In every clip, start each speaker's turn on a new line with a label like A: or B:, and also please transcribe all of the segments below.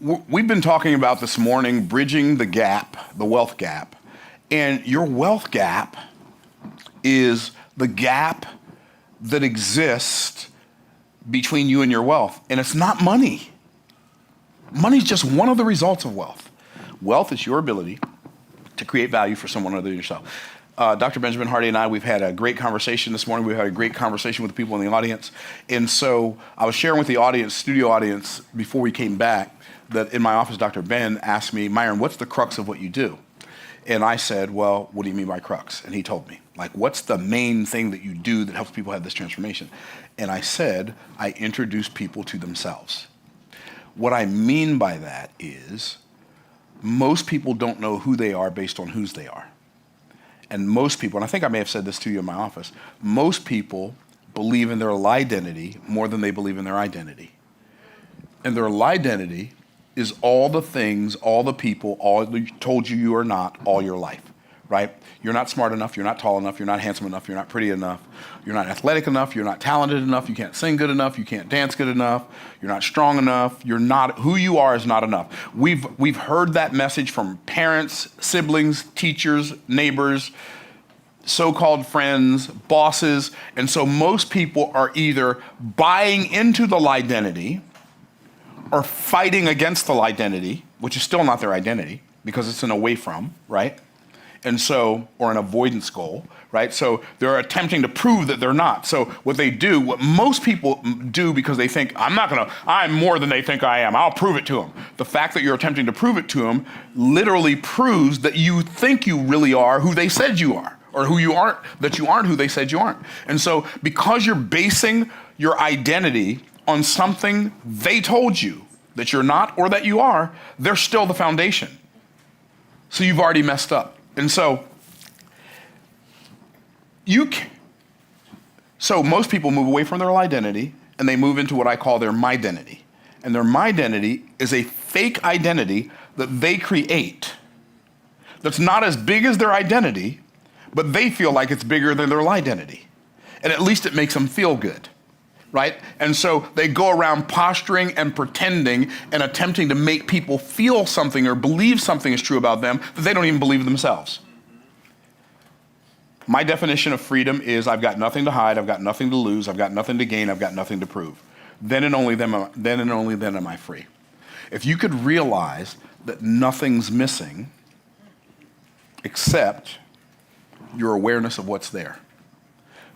A: We've been talking about this morning bridging the gap, the wealth gap. And your wealth gap is the gap that exists between you and your wealth. And it's not money. Money is just one of the results of wealth. Wealth is your ability to create value for someone other than yourself. Dr. Benjamin Hardy and I, we've had a great conversation this morning. We've had a great conversation with the people in the audience. And so I was sharing with the audience, studio audience, before we came back, that in my office, Dr. Ben asked me, Myron, what's the crux of what you do? And I said, well, what do you mean by crux? And he told me, like, what's the main thing that you do that helps people have this transformation? And I said, I introduce people to themselves. What I mean by that is most people don't know who they are based on whose they are. And most people, and I think I may have said this to you in my office, most people believe in their identity more than they believe in their identity. And their identity is all the things, all the people, all told you you are not all your life, right? You're not smart enough, you're not tall enough, you're not handsome enough, you're not pretty enough, you're not athletic enough, you're not talented enough, you can't sing good enough, you can't dance good enough, you're not strong enough, you're not, who you are is not enough. We've heard that message from parents, siblings, teachers, neighbors, so-called friends, bosses, and so most people are either buying into the identity or fighting against the identity, which is still not their identity because it's an away from, right? And so, or an avoidance goal, right? So they're attempting to prove that they're not. So what they do, what most people do because they think, I'm more than they think I am, I'll prove it to them. The fact that you're attempting to prove it to them literally proves that you think you really are who they said you are, or who you aren't, that you aren't who they said you aren't. And so because you're basing your identity on something they told you that you're not or that you are, they're still the foundation. So you've already messed up. And so so most people move away from their identity and they move into what I call their my-identity. And their my-identity is a fake identity that they create that's not as big as their identity, but they feel like it's bigger than their identity. And at least it makes them feel good. Right? And so they go around posturing and pretending and attempting to make people feel something or believe something is true about them that they don't even believe themselves. My definition of freedom is I've got nothing to hide, I've got nothing to lose, I've got nothing to gain, I've got nothing to prove. Then and only then am I free. If you could realize that nothing's missing except your awareness of what's there.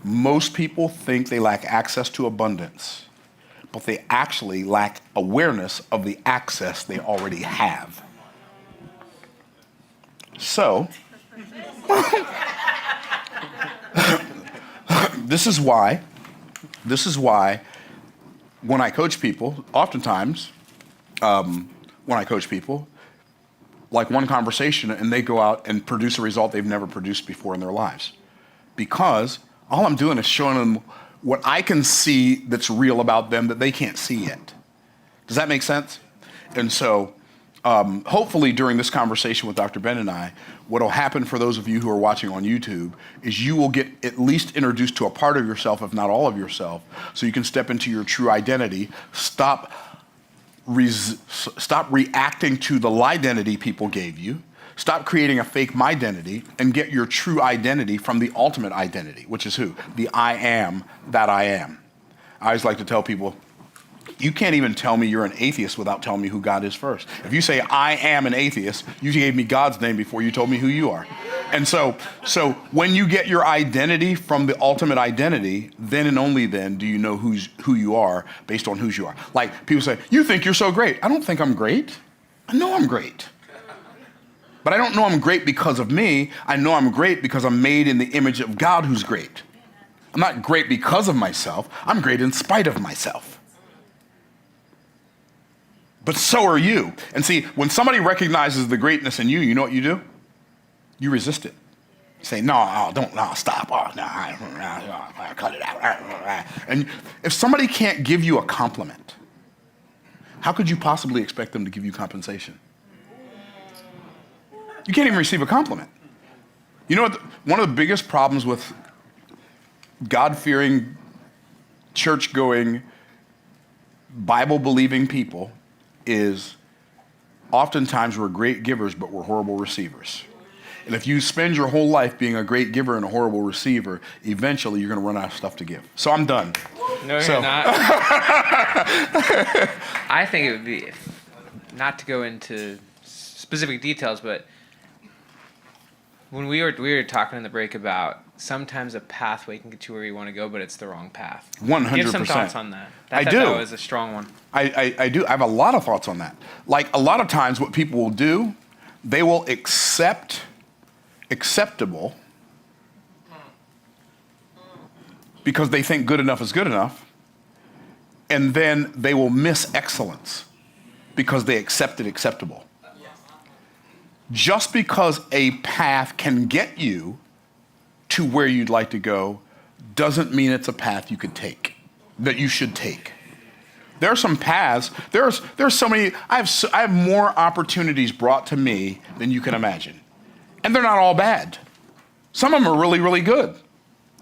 A: Most people think they lack access to abundance, but they actually lack awareness of the access they already have. So, this is why when I coach people, oftentimes, when I coach people, like one conversation and they go out and produce a result they've never produced before in their lives. Because all I'm doing is showing them what I can see that's real about them that they can't see yet. Does that make sense? And so hopefully during this conversation with Dr. Ben and I, what will happen for those of you who are watching on YouTube is you will get at least introduced to a part of yourself, if not all of yourself, so you can step into your true identity, stop reacting to the lie-identity people gave you, stop creating a fake my-identity, and get your true identity from the ultimate identity, which is who? The I am that I am. I always like to tell people, you can't even tell me you're an atheist without telling me who God is first. If you say, I am an atheist, you gave me God's name before you told me who you are. And so when you get your identity from the ultimate identity, then and only then do you know who you are based on whose you are. Like people say, you think you're so great. I don't think I'm great. I know I'm great. But I don't know I'm great because of me. I know I'm great because I'm made in the image of God who's great. I'm not great because of myself. I'm great in spite of myself. But so are you. And see, when somebody recognizes the greatness in you, you know what you do? You resist it. You say, no, stop. Oh, no, cut it out. And if somebody can't give you a compliment, how could you possibly expect them to give you compensation? You can't even receive a compliment. You know what? One of the biggest problems with God-fearing, church-going, Bible-believing people is oftentimes we're great givers, but we're horrible receivers. And if you spend your whole life being a great giver and a horrible receiver, eventually you're going to run out of stuff to give. So I'm done.
B: No, you're not. I think it would be, not to go into specific details, but when we were talking in the break about sometimes a pathway can get you where you want to go, but it's the wrong path.
A: 100%.
B: Give some thoughts on that.
A: I do.
B: That was a strong one.
A: I do. I have a lot of thoughts on that. Like a lot of times what people will do, they will accept acceptable because they think good enough is good enough, and then they will miss excellence because they accepted acceptable. Just because a path can get you to where you'd like to go doesn't mean it's a path you could take, that you should take. There are some paths, there's so many, I have more opportunities brought to me than you can imagine. And they're not all bad. Some of them are really, really good.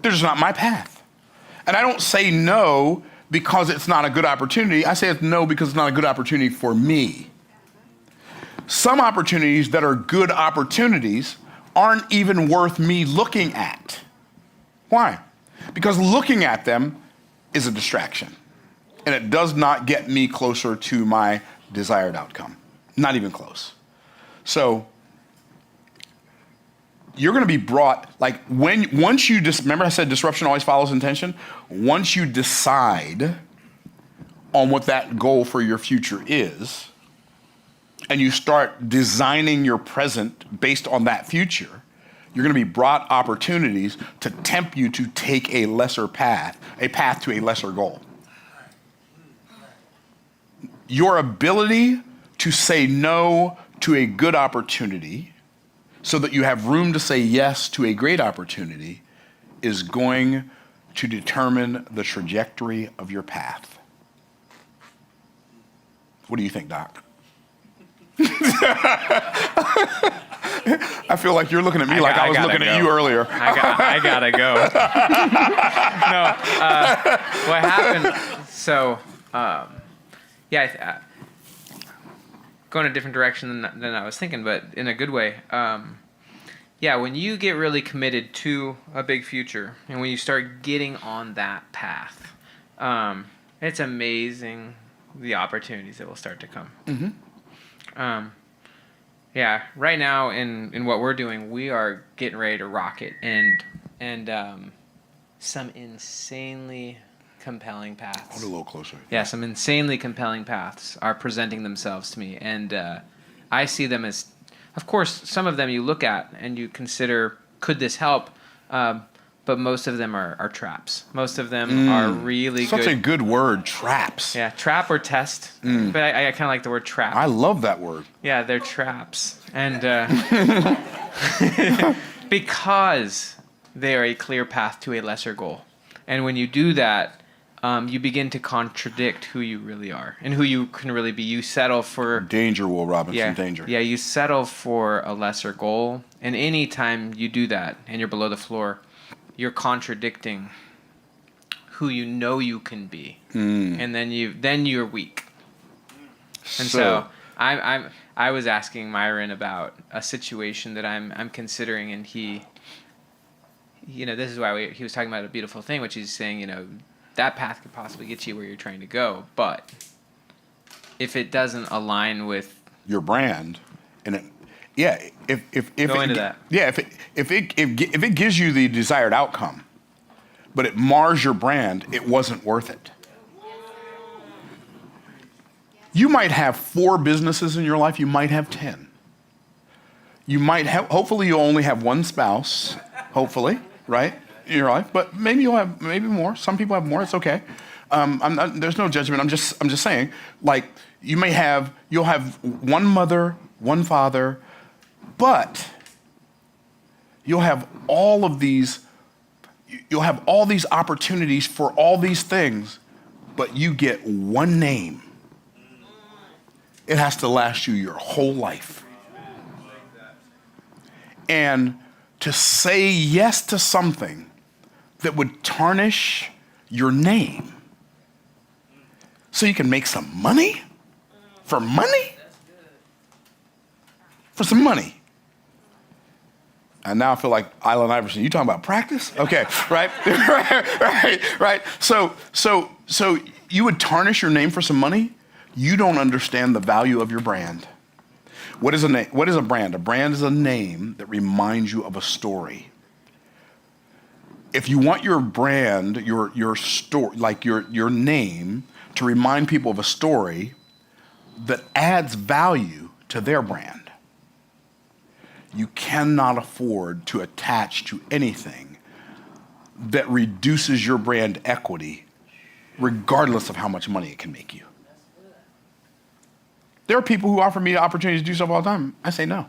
A: They're just not my path. And I don't say no because it's not a good opportunity. I say it's no because it's not a good opportunity for me. Some opportunities that are good opportunities aren't even worth me looking at. Why? Because looking at them is a distraction. And it does not get me closer to my desired outcome. Not even close. So you're going to be brought, like once you remember I said disruption always follows intention? Once you decide on what that goal for your future is, and you start designing your present based on that future, you're going to be brought opportunities to tempt you to take a lesser path, a path to a lesser goal. Your ability to say no to a good opportunity so that you have room to say yes to a great opportunity is going to determine the trajectory of your path. What do you think, Doc? I feel like you're looking at me like I was looking at you earlier.
B: I gotta go. No, what happened? So, going a different direction than I was thinking, but in a good way. When you get really committed to a big future, and when you start getting on that path, it's amazing the opportunities that will start to come. Mm-hmm. Right now in what we're doing, we are getting ready to rock it, and some insanely compelling paths.
A: Hold a little closer.
B: Yeah, some insanely compelling paths are presenting themselves to me, and I see them as, of course, some of them you look at and you consider, could this help? But most of them are traps. Most of them are really
A: Such a good word, traps.
B: Yeah, trap or test. But I kind of like the word trap.
A: I love that word.
B: Yeah, they're traps. And because they are a clear path to a lesser goal. And when you do that, you begin to contradict who you really are and who you can really be. You settle for...
A: Danger, Will Robinson, danger.
B: Yeah, you settle for a lesser goal. And any time you do that and you're below the floor, you're contradicting who you know you can be, and then you're weak. And so I was asking Myron about a situation that I'm considering, and he, this is why he was talking about a beautiful thing, which he's saying, that path could possibly get you where you're trying to go, but if it doesn't align with
A: your brand, and if it gives you the desired outcome, but it mars your brand, it wasn't worth it. You might have 4 businesses in your life. You might have 10. You might have. Hopefully, you'll only have one spouse. Hopefully, right? In your life, but maybe you'll have more. Some people have more. It's okay. There's no judgment. I'm just saying. Like you'll have one mother, one father. But you'll have all these opportunities for all these things, but you get one name. It has to last you your whole life. And to say yes to something that would tarnish your name so you can make some money? For money? for some money. And now I feel like Allen Iverson. You talking about practice? Okay, right, right. So you would tarnish your name for some money? You don't understand the value of your brand. What is a name? What is a brand? A brand is a name that reminds you of a story. If you want your brand, your story, like your name, to remind people of a story that adds value to their brand, you cannot afford to attach to anything that reduces your brand equity, regardless of how much money it can make you. There are people who offer me opportunities to do stuff all the time. I say no.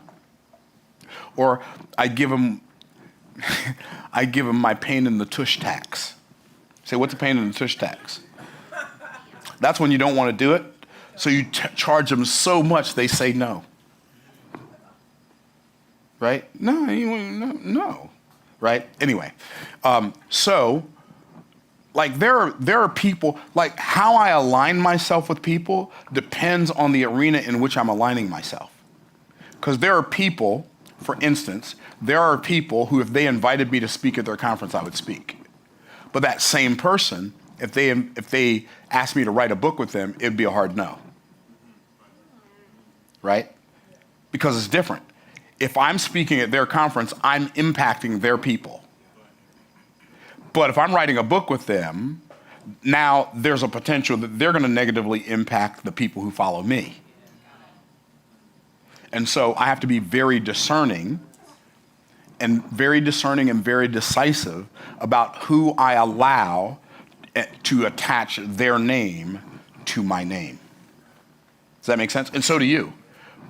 A: Or I give them my pain in the tush tax. Say, what's a pain in the tush tax? That's when you don't want to do it, so you charge them so much they say no. Right? No. Right? Anyway, so like there are people, like how I align myself with people depends on the arena in which I'm aligning myself. Because there are people, for instance, there are people who, if they invited me to speak at their conference, I would speak. But that same person, if they asked me to write a book with them, it'd be a hard no. Right? Because it's different. If I'm speaking at their conference, I'm impacting their people. But if I'm writing a book with them, now there's a potential that they're going to negatively impact the people who follow me. And so I have to be very discerning and very decisive about who I allow to attach their name to my name. Does that make sense? And so do you.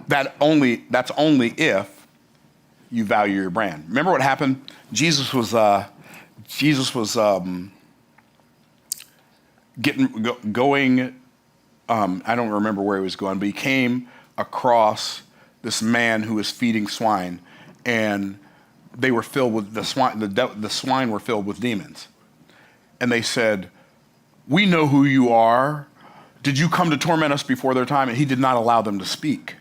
A: That's only if you value your brand. Remember what happened? Jesus was going. I don't remember where he was going, but he came across this man who was feeding swine, and they were filled with the swine. The swine were filled with demons, and they said, "We know who you are. Did you come to torment us before their time?" And he did not allow them to speak.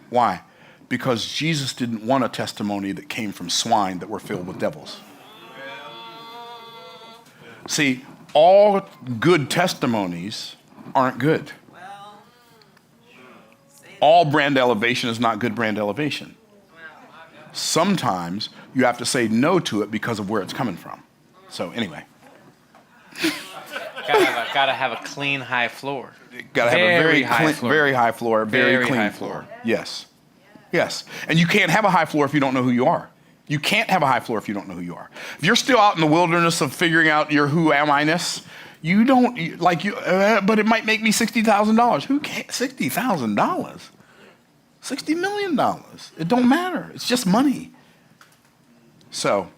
A: Why? Because Jesus didn't want a testimony that came from swine that were filled with devils. See, all good testimonies aren't good. All brand elevation is not good brand elevation. Sometimes you have to say no to it because of where it's coming from. So anyway.
B: Gotta have a clean high floor.
A: Gotta have a very high floor, very clean
B: high
A: floor. Yes. And you can't have a high floor if you don't know who you are. You can't have a high floor if you don't know who you are. If you're still out in the wilderness of figuring out your who am I-ness, you don't but it might make me $60,000. Who cares? $60,000? $60 million. It don't matter. It's just money. So,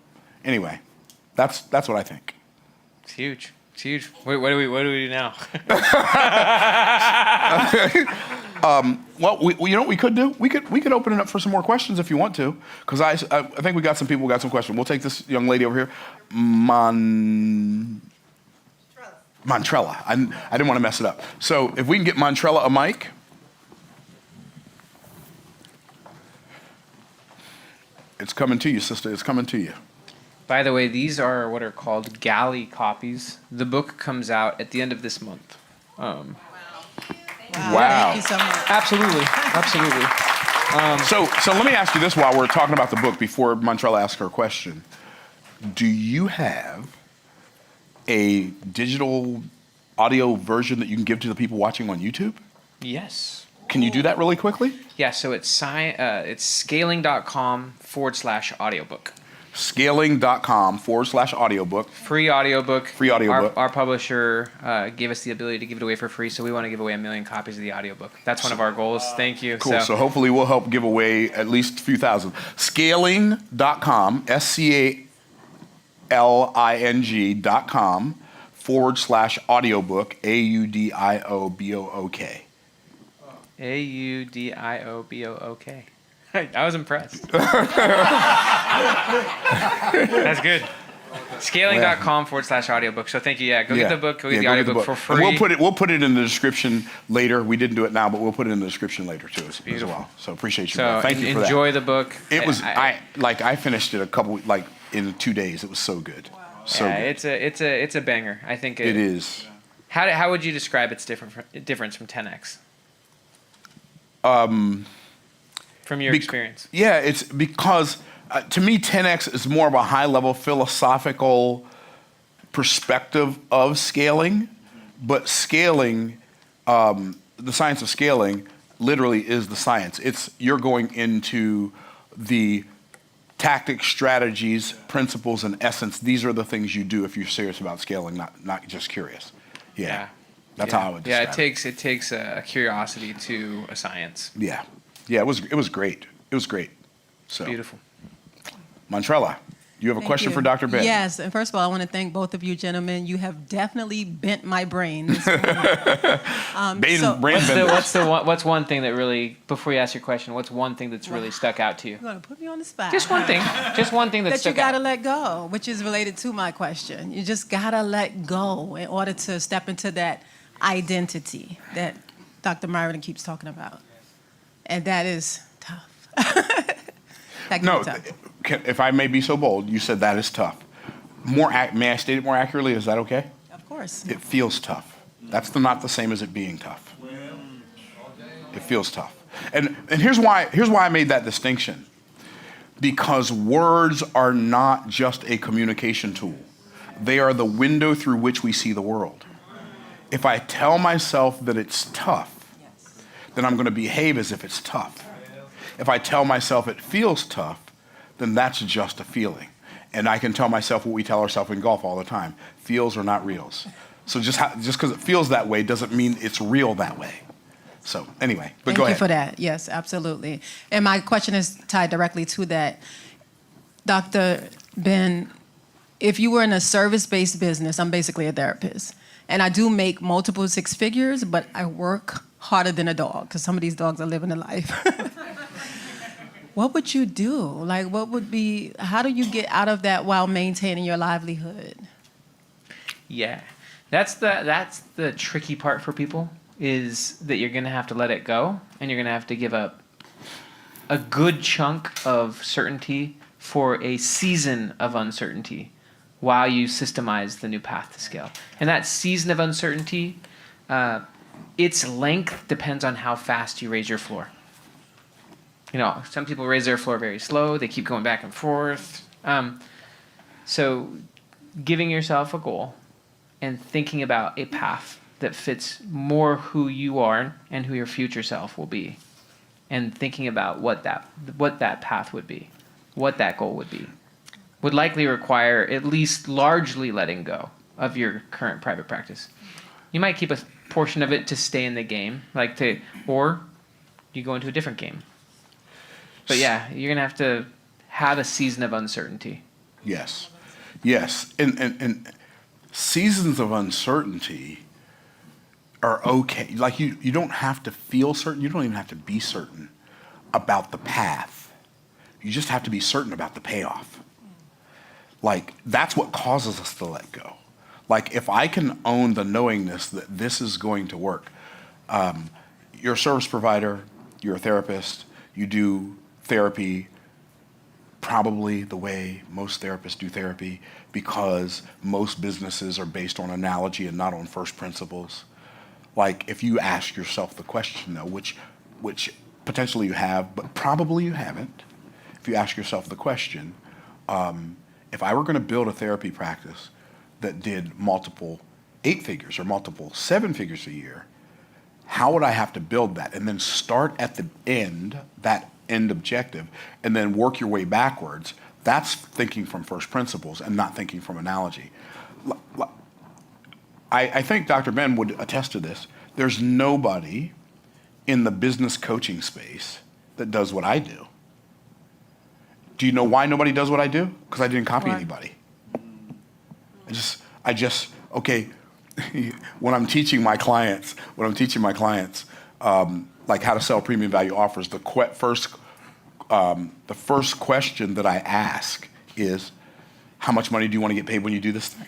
A: anyway, that's what I think.
B: It's huge. It's huge. Wait, what do we do now? Well, you know what we could do? We could open it up for some more questions if you want to, because I think we got some people who got some questions. We'll take this young lady over here, Montrella. I didn't want to mess it up. So if we can get Montrella a mic. It's coming to you, sister. It's coming to you. By the way, these are what are called galley copies. The book comes out at the end of this month.
A: Wow.
C: Thank you so much.
B: Absolutely.
A: So let me ask you this while we're talking about the book before Montrella asks her question. Do you have a digital audio version that you can give to the people watching on YouTube?
B: Yes.
A: Can you do that really quickly?
B: Yeah, so it's scaling.com/audiobook.
A: Scaling.com/audiobook.
B: Free audiobook.
A: Free audiobook.
B: Our publisher gave us the ability to give it away for free, so we want to give away 1 million copies of the audiobook. That's one of our goals. Thank you.
A: Cool. So hopefully we'll help give away at least a few thousand. Scaling.com, SCALING.com/audiobook, AUDIOBOOK.
B: AUDIOBOOK. I was impressed. That's good. Scaling.com/audiobook. So thank you. Yeah, go get the book. Go get the
A: go
B: audiobook for free.
A: And we'll put it in the description later. We didn't do it now, but we'll put it in the description later too as well. So appreciate you.
B: So
A: Thank you for that.
B: Enjoy the book.
A: It was I finished it in 2 days. It was so good. Wow. So good.
B: It's a banger. I think
A: it is.
B: How would you describe its difference from 10x? From your experience.
A: Yeah, it's because to me 10x is more of a high-level philosophical perspective of scaling, but scaling, the science of scaling, literally is the science. You're going into the tactics, strategies, principles, and essence. These are the things you do if you're serious about scaling, not just curious. Yeah. That's how I would describe it.
B: It takes a curiosity to a science.
A: Yeah. Yeah, it was great. It was great. So
B: beautiful.
A: Montrella, you have a question for Dr. Ben?
C: Yes, and first of all, I want to thank both of you gentlemen. You have definitely bent my brain this morning.
B: What's one thing that really, before you ask your question, what's one thing that's really stuck out to you?
C: You're going to put me on the spot.
B: Just one thing. Just one thing that
C: you got to let go, which is related to my question. You just got to let go in order to step into that identity that Dr. Myron keeps talking about. And that is tough.
A: If I may be so bold, you said that is tough. May I state it more accurately? Is that okay?
C: Of course.
A: It feels tough. That's not the same as it being tough. It feels tough. And here's why I made that distinction. Because words are not just a communication tool. They are the window through which we see the world. If I tell myself that it's tough, then I'm going to behave as if it's tough. If I tell myself it feels tough, then that's just a feeling. And I can tell myself what we tell ourselves in golf all the time. Feels are not reals. So just because it feels that way doesn't mean it's real that way. So anyway, but go ahead.
C: Thank you for that. Yes, absolutely. And my question is tied directly to that. Dr. Ben, if you were in a service-based business, I'm basically a therapist, and I do make multiple six figures, but I work harder than a dog because some of these dogs are living a life. What would you do? Like, how do you get out of that while maintaining your livelihood?
B: Yeah, that's the tricky part for people, is that you're going to have to let it go, and you're going to have to give up a good chunk of certainty for a season of uncertainty while you systemize the new path to scale. And that season of uncertainty, its length depends on how fast you raise your floor. You know, some people raise their floor very slow. They keep going back and forth. So giving yourself a goal and thinking about a path that fits more who you are and who your future self will be, and thinking about what that path would be, what that goal would be, would likely require at least largely letting go of your current private practice. You might keep a portion of it to stay in the game, or you go into a different game. But yeah, you're going to have a season of uncertainty.
A: Yes. And seasons of uncertainty are okay. Like you don't have to feel certain. You don't even have to be certain about the path. You just have to be certain about the payoff. Like, that's what causes us to let go. Like, if I can own the knowingness that this is going to work, you're a service provider, you're a therapist, you do therapy probably the way most therapists do therapy, because most businesses are based on analogy and not on first principles. Like, if you ask yourself the question, though, which potentially you have, but probably you haven't, if you ask yourself the question, if I were going to build a therapy practice that did multiple 8 figures or multiple 7 figures a year, how would I have to build that? And then start at the end, that end objective, and then work your way backwards. That's thinking from first principles and not thinking from analogy. I think Dr. Ben would attest to this. There's nobody in the business coaching space that does what I do. Do you know why nobody does what I do? Because I didn't copy anybody. Okay, when I'm teaching my clients, like how to sell premium value offers, the first question that I ask is, how much money do you want to get paid when you do this thing?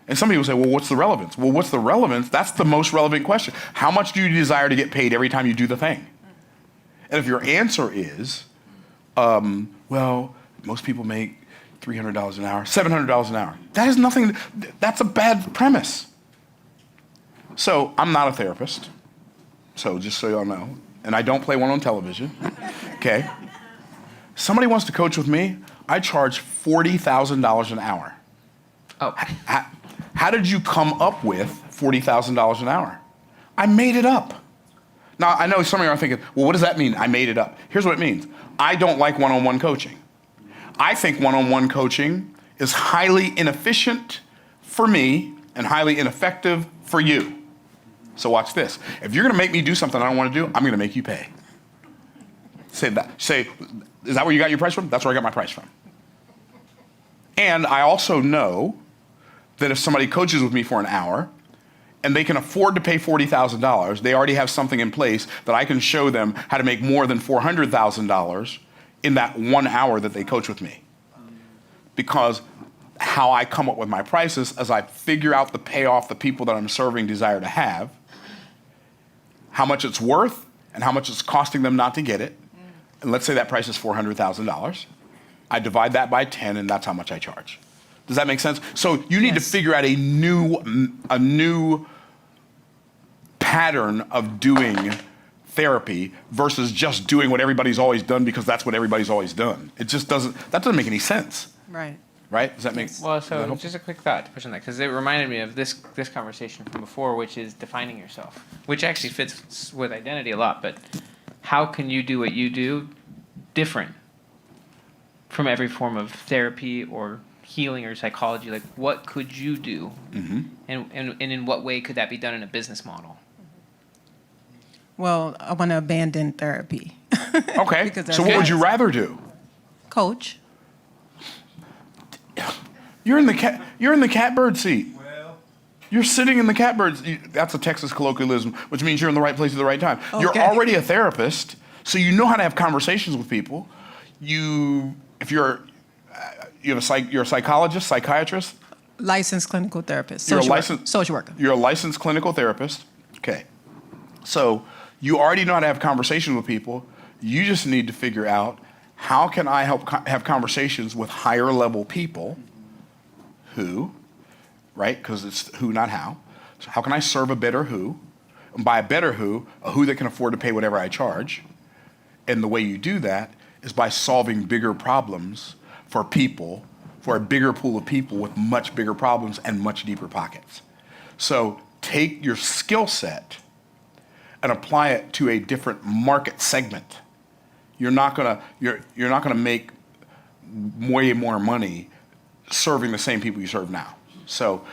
A: And some people say, well, what's the relevance? Well, what's the relevance? That's the most relevant question. How much do you desire to get paid every time you do the thing? And if your answer is, well, most people make $300 an hour, $700 an hour. That is nothing, that's a bad premise. So I'm not a therapist, so just so y'all know, and I don't play one on television, okay? Somebody wants to coach with me, I charge $40,000 an hour.
B: Oh.
A: How did you come up with $40,000 an hour? I made it up. Now, I know some of you are thinking, well, what does that mean, I made it up? Here's what it means. I don't like one-on-one coaching. I think one-on-one coaching is highly inefficient for me and highly ineffective for you. So watch this. If you're gonna make me do something I don't wanna do, I'm gonna make you pay. Say that. Say, is that where you got your price from? That's where I got my price from. And I also know that if somebody coaches with me for an hour and they can afford to pay $40,000, they already have something in place that I can show them how to make more than $400,000 in that 1 hour that they coach with me. Because how I come up with my prices is I figure out the payoff the people that I'm serving desire to have, how much it's worth, and how much it's costing them not to get it. And let's say that price is $400,000. I divide that by 10, and that's how much I charge. Does that make sense? So you need to figure out a new pattern of doing therapy versus just doing what everybody's always done because that's what everybody's always done. It just doesn't, that doesn't make any sense.
C: Right.
A: Right? Does that make
B: Well, so just a quick thought to push on that, because it reminded me of this conversation from before, which is defining yourself, which actually fits with identity a lot. But how can you do what you do different from every form of therapy or healing or psychology? Like, what could you do? Mm-hmm. And in what way could that be done in a business model?
C: Well, I want to abandon therapy.
A: Okay. So what would you rather do?
C: Coach.
A: You're in the catbird seat. You're sitting in the catbird. That's a Texas colloquialism, which means you're in the right place at the right time. Okay. You're already a therapist, so you know how to have conversations with people. You're a psychologist, psychiatrist.
C: Licensed clinical therapist.
A: Social worker. You're a licensed clinical therapist. Okay. So you already know how to have conversations with people. You just need to figure out, how can I help have conversations with higher level people who, right? Because it's who, not how. So how can I serve a better who? And by a better who, a who that can afford to pay whatever I charge. And the way you do that is by solving bigger problems for people, for a bigger pool of people with much bigger problems and much deeper pockets. So take your skill set and apply it to a different market segment. You're not gonna make way more money serving the same people you serve now. So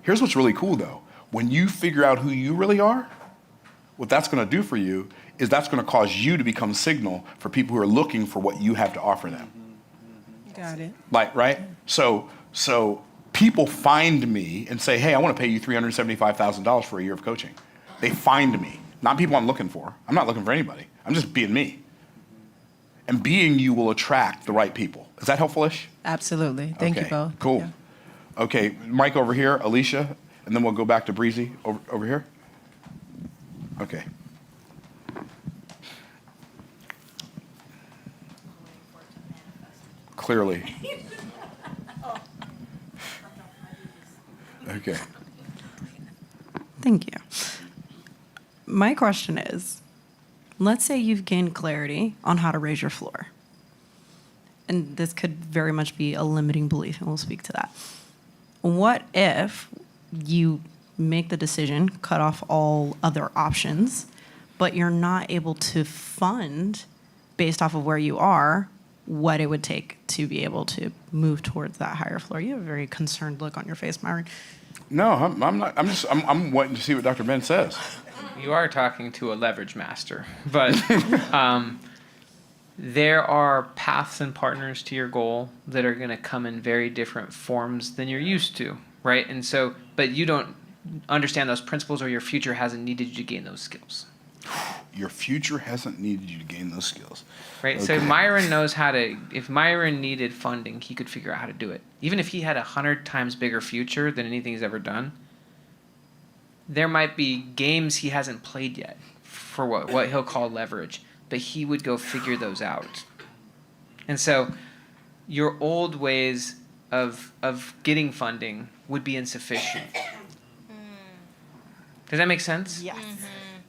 A: here's what's really cool though. When you figure out who you really are, what that's gonna do for you is that's gonna cause you to become signal for people who are looking for what you have to offer them.
C: Got it.
A: Like, right? So people find me and say, hey, I wanna pay you $375,000 for a year of coaching. They find me, not people I'm looking for. I'm not looking for anybody. I'm just being me. And being you will attract the right people. Is that helpful-ish?
C: Absolutely. Thank you both.
A: Cool.
C: Yeah.
A: Okay, Mike over here, Alicia, and then we'll go back to Breezy over here. Okay. Clearly. Okay.
D: Thank you. My question is, let's say you've gained clarity on how to raise your floor. And this could very much be a limiting belief, and we'll speak to that. What if you make the decision, cut off all other options, but you're not able to fund, based off of where you are, what it would take to be able to move towards that higher floor? You have a very concerned look on your face, Myron.
A: No, I'm not. I'm waiting to see what Dr. Ben says.
B: You are talking to a leverage master, but there are paths and partners to your goal that are going to come in very different forms than you're used to, right? And so, but you don't understand those principles, or your future hasn't needed you to gain those skills.
A: Your future hasn't needed you to gain those skills.
B: Right.
A: Okay.
B: So Myron knows how to. If Myron needed funding, he could figure out how to do it. Even if he had 100 times bigger future than anything he's ever done, there might be games he hasn't played yet for what he'll call leverage, but he would go figure those out. And so, your old ways of getting funding would be insufficient. Does that make sense?
D: Yes.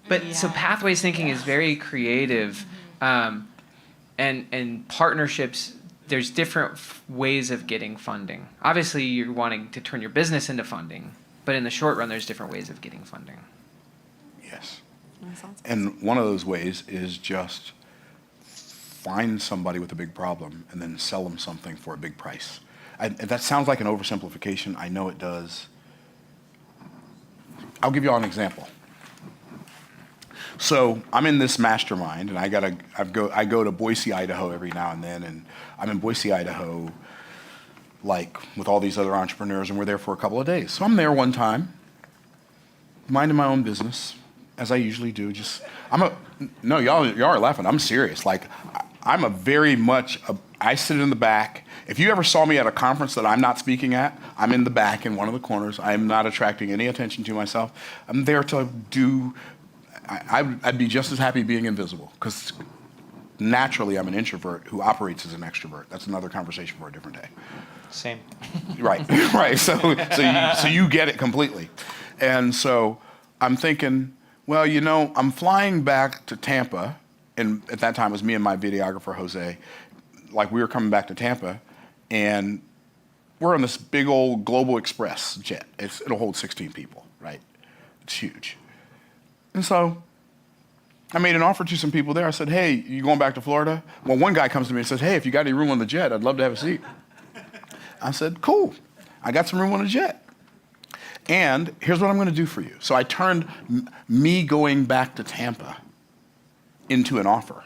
B: But so pathways thinking is very creative, and partnerships. There's different ways of getting funding. Obviously, you're wanting to turn your business into funding, but in the short run, there's different ways of getting funding.
A: Yes.
D: That sounds
A: And one of those ways is just find somebody with a big problem and then sell them something for a big price. That sounds like an oversimplification. I know it does. I'll give you all an example. So I'm in this mastermind, and I go to Boise, Idaho every now and then, and I'm in Boise, Idaho, like with all these other entrepreneurs, and we're there for a couple of days. So I'm there one time, minding my own business, as I usually do. No, y'all are laughing. I'm serious. Like I'm a very much. I sit in the back. If you ever saw me at a conference that I'm not speaking at, I'm in the back in one of the corners. I am not attracting any attention to myself. I'm there to do. I'd be just as happy being invisible, because naturally I'm an introvert who operates as an extrovert. That's another conversation for a different day.
B: Same.
A: Right, right. So you get it completely. And so I'm thinking, well, I'm flying back to Tampa, and at that time it was me and my videographer, Jose. Like, we were coming back to Tampa, and we're on this big old Global Express jet. It'll hold 16 people, right? It's huge. And so I made an offer to some people there. I said, hey, you going back to Florida? Well, one guy comes to me and says, hey, if you got any room on the jet, I'd love to have a seat. I said, cool. I got some room on the jet. And here's what I'm going to do for you. So I turned me going back to Tampa into an offer,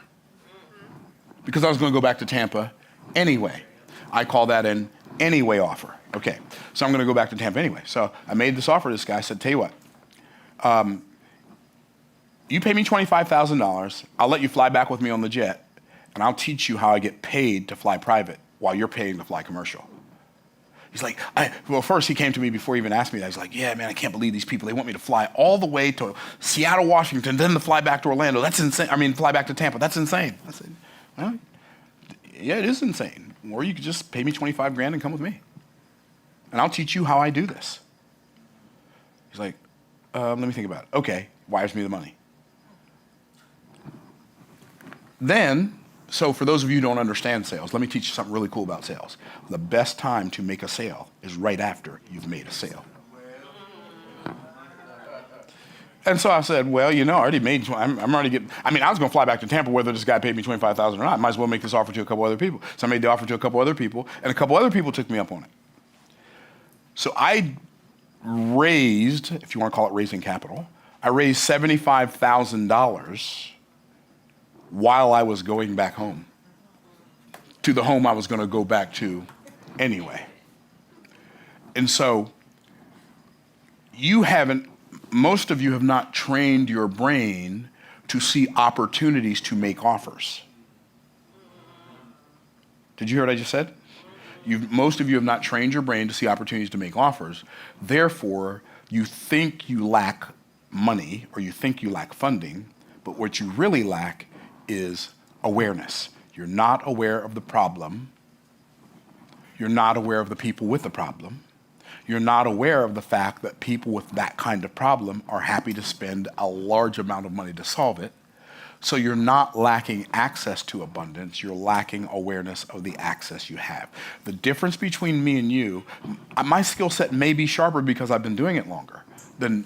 A: because I was going to go back to Tampa anyway. I call that an anyway offer. Okay, so I'm going to go back to Tampa anyway. So I made this offer to this guy. I said, tell you what, you pay me $25,000, I'll let you fly back with me on the jet, and I'll teach you how I get paid to fly private while you're paying to fly commercial. He's like, well, first he came to me before he even asked me that. He's like, yeah, man, I can't believe these people. They want me to fly all the way to Seattle, Washington, then to fly back to Orlando. That's insane. I mean, fly back to Tampa. That's insane. I said, well, yeah, it is insane. Or you could just pay me $25,000 and come with me, and I'll teach you how I do this. He's like, let me think about it. Okay, wires me the money. Then, so for those of you who don't understand sales, let me teach you something really cool about sales. The best time to make a sale is right after you've made a sale. And so I said, well, I already made, I'm already getting, I was going to fly back to Tampa whether this guy paid me $25,000 or not. I might as well make this offer to a couple other people. So I made the offer to a couple other people, and a couple other people took me up on it. So I raised, if you want to call it raising capital, I raised $75,000 while I was going back home, to the home I was going to go back to anyway. And so most of you have not trained your brain to see opportunities to make offers. Did you hear what I just said? Most of you have not trained your brain to see opportunities to make offers. Therefore, you think you lack money, or you think you lack funding, but what you really lack is awareness. You're not aware of the problem. You're not aware of the people with the problem. You're not aware of the fact that people with that kind of problem are happy to spend a large amount of money to solve it. So you're not lacking access to abundance, you're lacking awareness of the access you have. The difference between me and you, my skill set may be sharper because I've been doing it longer than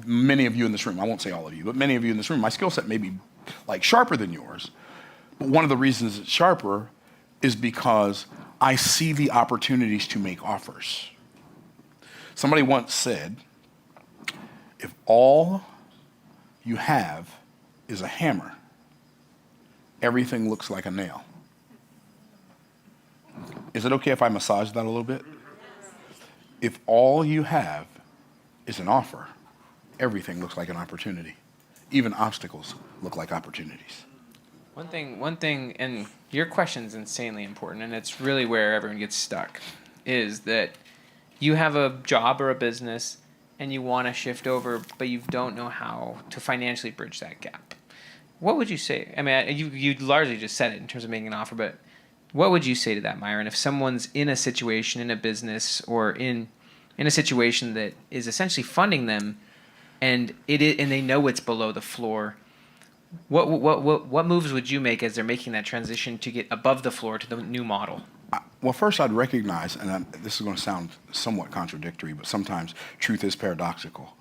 A: many of you in this room. I won't say all of you, but many of you in this room. My skill set may be like sharper than yours. But one of the reasons it's sharper is because I see the opportunities to make offers. Somebody once said, if all you have is a hammer, everything looks like a nail. Is it okay if I massage that a little bit? If all you have is an offer, everything looks like an opportunity. even obstacles look like opportunities.
B: One thing, and your question's insanely important, and it's really where everyone gets stuck, is that you have a job or a business and you want to shift over, but you don't know how to financially bridge that gap. What would you say? I mean, you largely just said it in terms of making an offer, but what would you say to that, Myron, if someone's in a situation, in a business, or in a situation that is essentially funding them, and they know it's below the floor? What moves would you make as they're making that transition to get above the floor to the new model?
A: Well, first I'd recognize, and this is going to sound somewhat contradictory, but sometimes truth is paradoxical,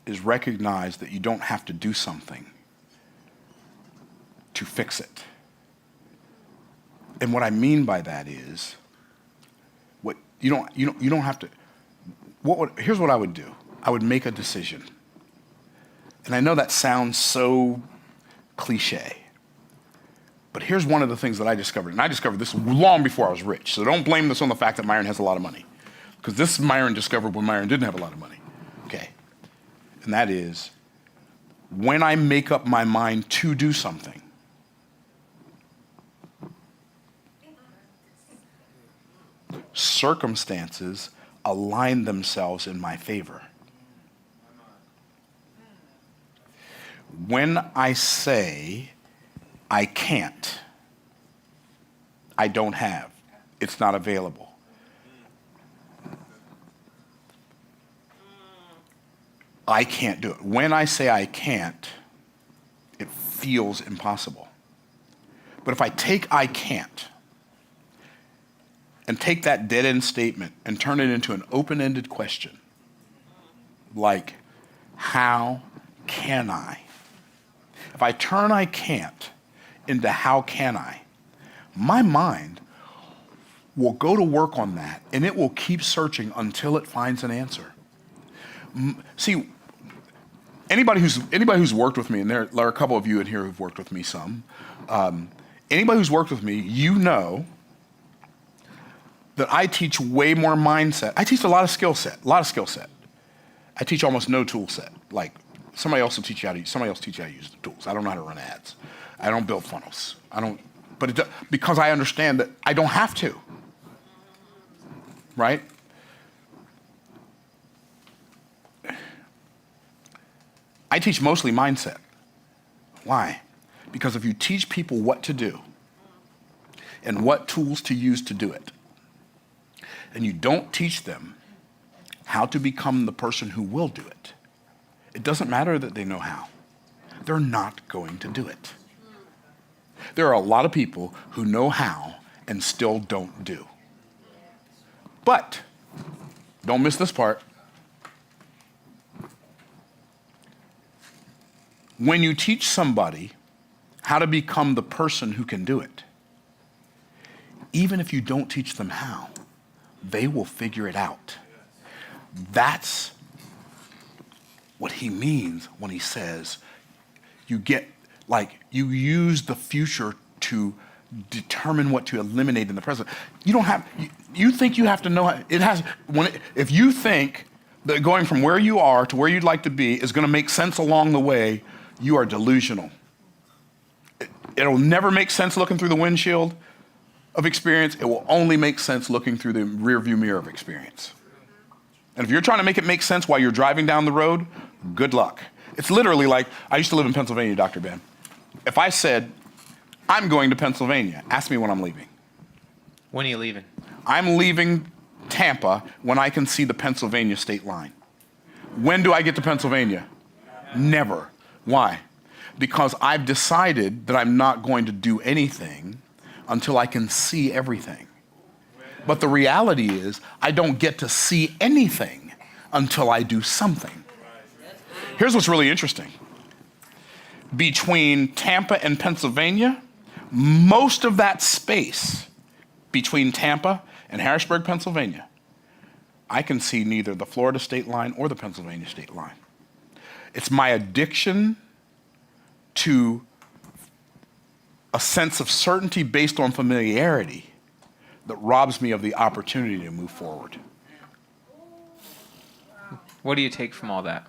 A: is recognize that you don't have to do something to fix it. And what I mean by that is, you don't have to. Here's what I would do. I would make a decision. And I know that sounds so cliche, but here's one of the things that I discovered. And I discovered this long before I was rich. So don't blame this on the fact that Myron has a lot of money, because this Myron discovered when Myron didn't have a lot of money. Okay. And that is, when I make up my mind to do something, circumstances align themselves in my favor. When I say I can't, I don't have, it's not available. I can't do it. When I say I can't, it feels impossible. But if I take I can't and take that dead-end statement and turn it into an open-ended question, like, how can I? If I turn I can't into how can I, my mind will go to work on that, and it will keep searching until it finds an answer. See, anybody who's worked with me, and there are a couple of you in here who've worked with me some, anybody who's worked with me, you know that I teach way more mindset. I teach a lot of skill set. I teach almost no tool set. Like, somebody else teach you how to use the tools. I don't know how to run ads. I don't build funnels. Because I understand that I don't have to, right? I teach mostly mindset. Why? Because if you teach people what to do and what tools to use to do it, and you don't teach them how to become the person who will do it, it doesn't matter that they know how. They're not going to do it. There are a lot of people who know how and still don't do. But, don't miss this part. When you teach somebody how to become the person who can do it, even if you don't teach them how, they will figure it out. That's what he means when he says you use the future to determine what to eliminate in the present. You think you have to know how, if you think that going from where you are to where you'd like to be is going to make sense along the way, you are delusional. It'll never make sense looking through the windshield of experience. It will only make sense looking through the rearview mirror of experience. And if you're trying to make it make sense while you're driving down the road, good luck. It's literally like, I used to live in Pennsylvania, Dr. Ben. If I said, I'm going to Pennsylvania, ask me when I'm leaving.
B: When are you leaving?
A: I'm leaving Tampa when I can see the Pennsylvania state line. When do I get to Pennsylvania? Never. Why? Because I've decided that I'm not going to do anything until I can see everything. But the reality is, I don't get to see anything until I do something. Here's what's really interesting. Between Tampa and Pennsylvania, most of that space between Tampa and Harrisburg, Pennsylvania, I can see neither the Florida state line or the Pennsylvania state line. It's my addiction to a sense of certainty based on familiarity that robs me of the opportunity to move forward.
B: What do you take from all that?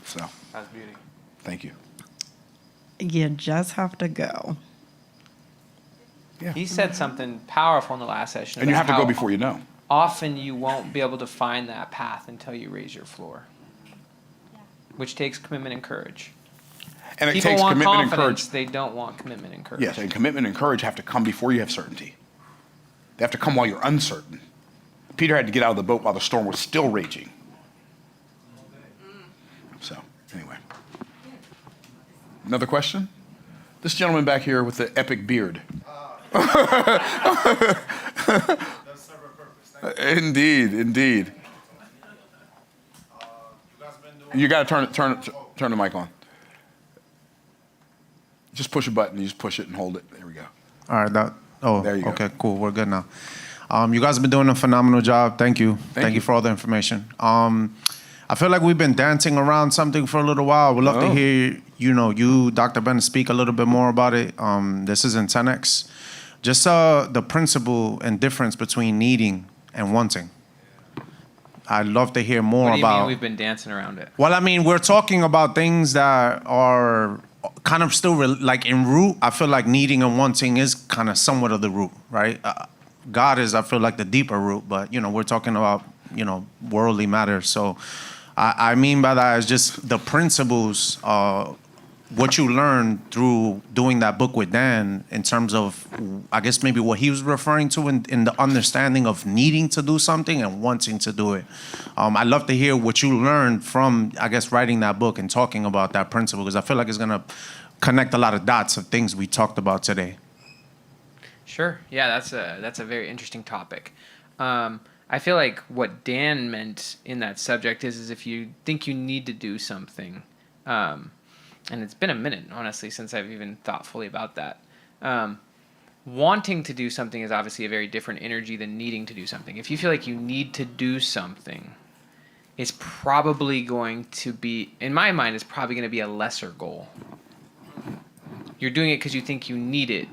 A: So,
B: That's beauty.
A: thank you.
D: You just have to go.
A: Yeah.
B: He said something powerful in the last session.
A: And you
B: about
A: have to go
B: how
A: before you know.
B: often you won't be able to find that path until you raise your floor, which takes commitment and courage.
A: And it
B: People
A: takes
B: want
A: commitment and
B: confidence.
A: courage.
B: They don't want commitment and courage.
A: Yes, and commitment and courage have to come before you have certainty. They have to come while you're uncertain. Peter had to get out of the boat while the storm was still raging. So, anyway. Another question? This gentleman back here with the epic beard. Indeed, indeed. You got to turn the mic on. Just push a button. You just push it and hold it. There we go.
E: All right.
A: There you go.
E: Okay, cool. We're good now. You guys have been doing a phenomenal job. Thank you. Thank you for all the information. I feel like we've been dancing around something for a little while. We'd love to hear, you, Dr. Ben, speak a little bit more about it. This is in 10X. Just the principle and difference between needing and wanting. I'd love to hear more
B: What do you
E: about.
B: mean we've been dancing around it?
E: Well, I mean, we're talking about things that are kind of still like in root. I feel like needing and wanting is kind of somewhat of the root, right? God is, I feel like, the deeper root, but we're talking about worldly matters. So I mean by that is just the principles, what you learned through doing that book with Dan in terms of, I guess maybe what he was referring to in the understanding of needing to do something and wanting to do it. I'd love to hear what you learned from, I guess, writing that book and talking about that principle, because I feel like it's going to connect a lot of dots of things we talked about today.
B: Sure. Yeah, that's a very interesting topic. I feel like what Dan meant in that subject is if you think you need to do something, and it's been a minute, honestly, since I've even thought fully about that. Wanting to do something is obviously a very different energy than needing to do something. If you feel like you need to do something, it's probably going to be, in my mind, it's probably going to be a lesser goal. You're doing it because you think you need it.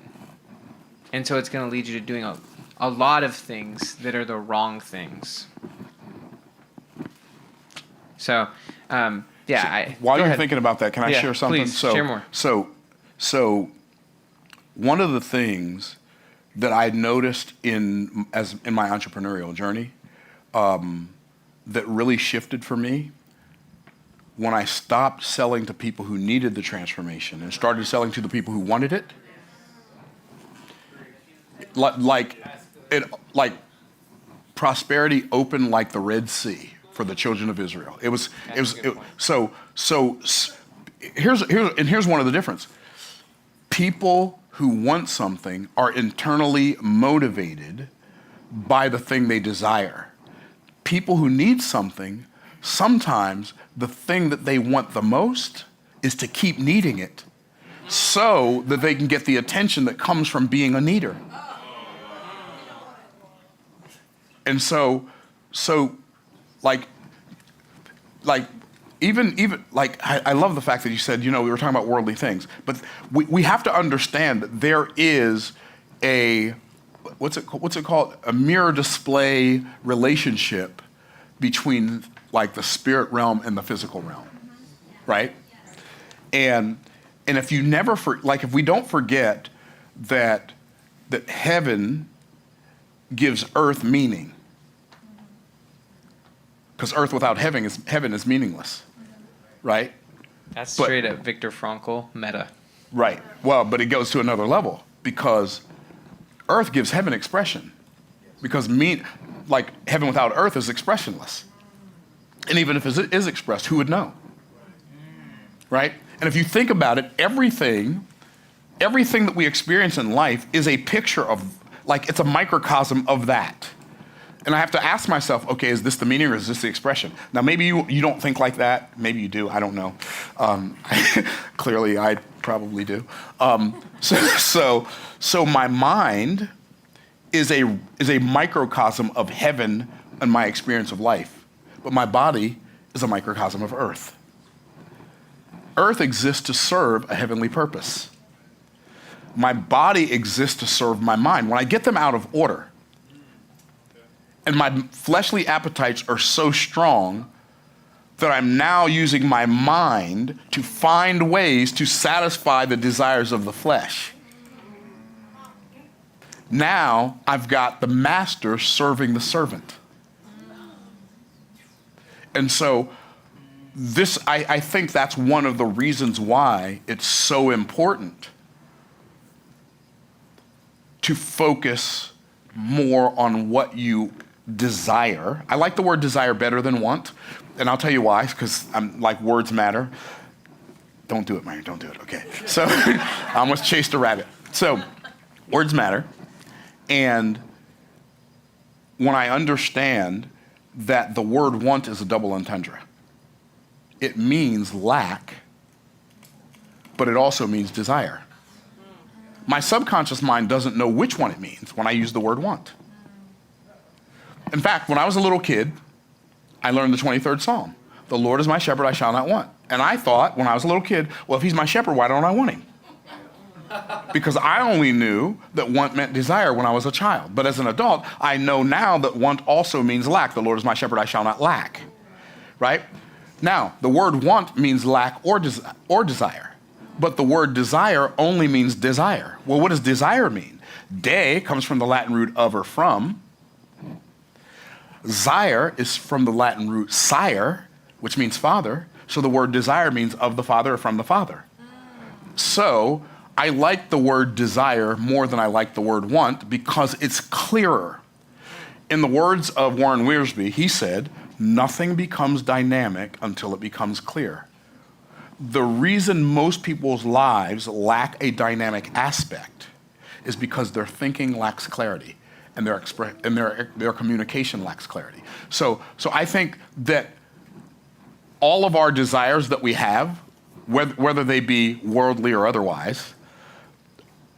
B: And so it's going to lead you to doing a lot of things that are the wrong things. So,
A: While you're thinking about that, can I share something?
B: Please, share more.
A: So one of the things that I noticed in my entrepreneurial journey that really shifted for me when I stopped selling to people who needed the transformation and started selling to the people who wanted it. Like prosperity opened like the Red Sea for the children of Israel. Here's one of the difference. People who want something are internally motivated by the thing they desire. People who need something, sometimes the thing that they want the most is to keep needing it so that they can get the attention that comes from being a needer. And so I love the fact that you said, we were talking about worldly things, but we have to understand that there is what's it called? A mirror display relationship between like the spirit realm and the physical realm, right? And if you never, if we don't forget that heaven gives earth meaning, because earth without heaven is meaningless, right?
B: That's straight up Viktor Frankl meta.
A: Right. Well, but it goes to another level because earth gives heaven expression. Because heaven without earth is expressionless. And even if it is expressed, who would know? Right? And if you think about it, everything that we experience in life is a picture of, it's a microcosm of that. And I have to ask myself, okay, is this the meaning or is this the expression? Now, maybe you don't think like that. Maybe you do. I don't know. Clearly, I probably do. So my mind is a microcosm of heaven and my experience of life. But my body is a microcosm of earth. Earth exists to serve a heavenly purpose. My body exists to serve my mind. When I get them out of order, And my fleshly appetites are so strong that I'm now using my mind to find ways to satisfy the desires of the flesh. Now I've got the master serving the servant. And so I think that's one of the reasons why it's so important to focus more on what you desire. I like the word desire better than want, and I'll tell you why, because I'm like, words matter. Don't do it, Mary, don't do it, okay. So I almost chased a rabbit. So words matter, and when I understand that the word want is a double entendre, it means lack, but it also means desire. My subconscious mind doesn't know which one it means when I use the word want. In fact, when I was a little kid, I learned the 23rd Psalm. The Lord is my shepherd, I shall not want. And I thought, when I was a little kid, well, if he's my shepherd, why don't I want him? Because I only knew that want meant desire when I was a child. But as an adult, I know now that want also means lack. The Lord is my shepherd, I shall not lack. Right? Now, the word want means lack or desire. But the word desire only means desire. Well, what does desire mean? De comes from the Latin root of or from. Zyre is from the Latin root sire, which means father. So the word desire means of the father or from the father. So I like the word desire more than I like the word want because it's clearer. In the words of Warren Wiersbe, he said, nothing becomes dynamic until it becomes clear. The reason most people's lives lack a dynamic aspect is because their thinking lacks clarity and their communication lacks clarity. So I think that all of our desires that we have, whether they be worldly or otherwise,